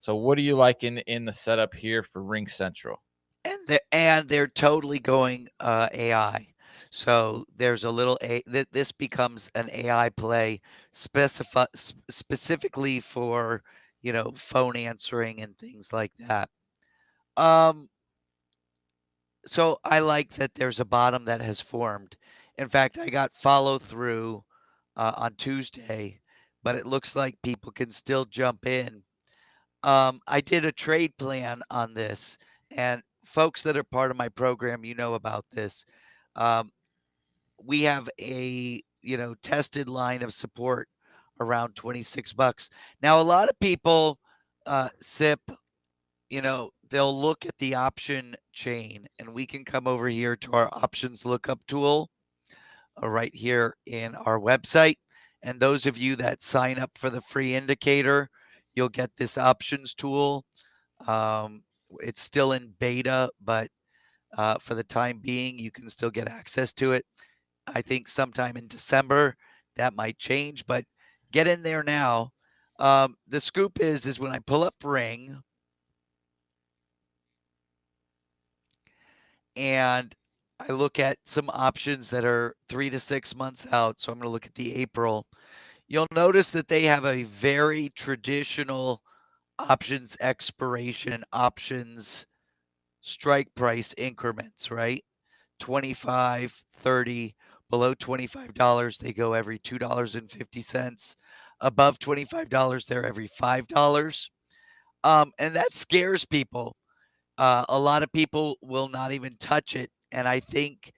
So what do you like in the setup here for Ring Central? And they're totally going, AI. So there's a little this becomes an AI play specifically for, phone answering and things like that. Um, so I like that there's a bottom that has formed. In fact, I got follow through, on Tuesday, but it looks like people can still jump in. I did a trade plan on this, and folks that are part of my program, you know about this. Um, we have a tested line of support around 26 bucks. Now, a lot of people, sip, they'll look at the option chain, and we can come over here to our options lookup tool, right here in our website. And those of you that sign up for the free indicator, you'll get this options tool. um, it's still in beta, but for the time being, you can still get access to it. I think sometime in December that might change, but get in there now. The scoop is when I pull up Ring and I look at some options that are 3 to 6 months out. So I'm going to look at the April. You'll notice that they have a very traditional options expiration and options strike price increments, right? 25, 30, below $25, they go every $2.50. Above $25, they're every $5. And that scares people. A lot of people will not even touch it. And I think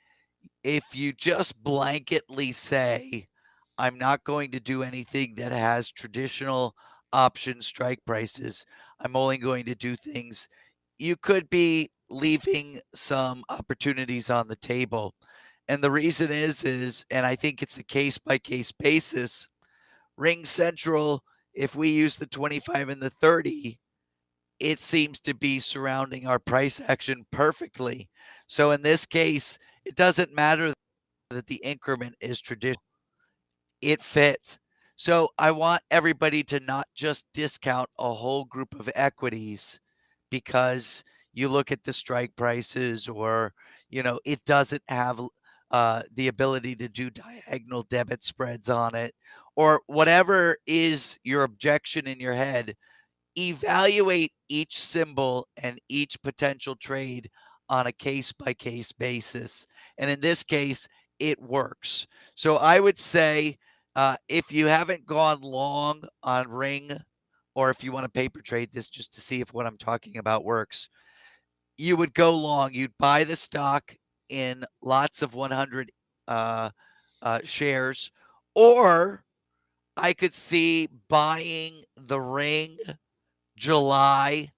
if you just blanketly say, I'm not going to do anything that has traditional option strike prices, I'm only going to do things, you could be leaving some opportunities on the table. And the reason is, and I think it's a case by case basis, Ring Central, if we use the 25 and the 30, it seems to be surrounding our price action perfectly. So in this case, it doesn't matter that the increment is traditional, it fits. So I want everybody to not just discount a whole group of equities because you look at the strike prices, or it doesn't have the ability to do diagonal debit spreads on it, or whatever is your objection in your head. Evaluate each symbol and each potential trade on a case by case basis. And in this case, it works. So I would say, if you haven't gone long on Ring, or if you want to paper trade this just to see if what I'm talking about works, you would go long. You'd buy the stock in lots of 100 uh, shares, or I could see buying the Ring July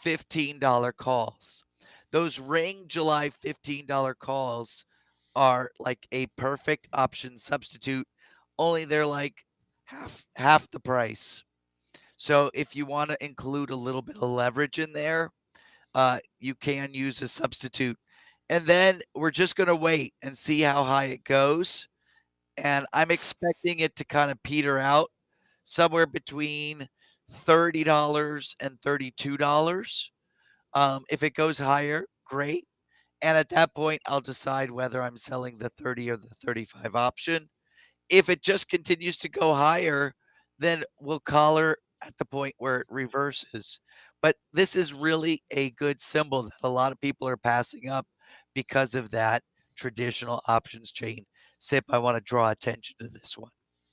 $15 calls. Those Ring July $15 calls are like a perfect option substitute, only they're like half the price. So if you want to include a little bit of leverage in there, you can use a substitute. And then we're just going to wait and see how high it goes. And I'm expecting it to kind of peter out somewhere between $30 and $32. If it goes higher, great. And at that point, I'll decide whether I'm selling the 30 or the 35 option. If it just continues to go higher, then we'll collar at the point where it reverses. But this is really a good symbol that a lot of people are passing up because of that traditional options chain. SIP, I want to draw attention to this one.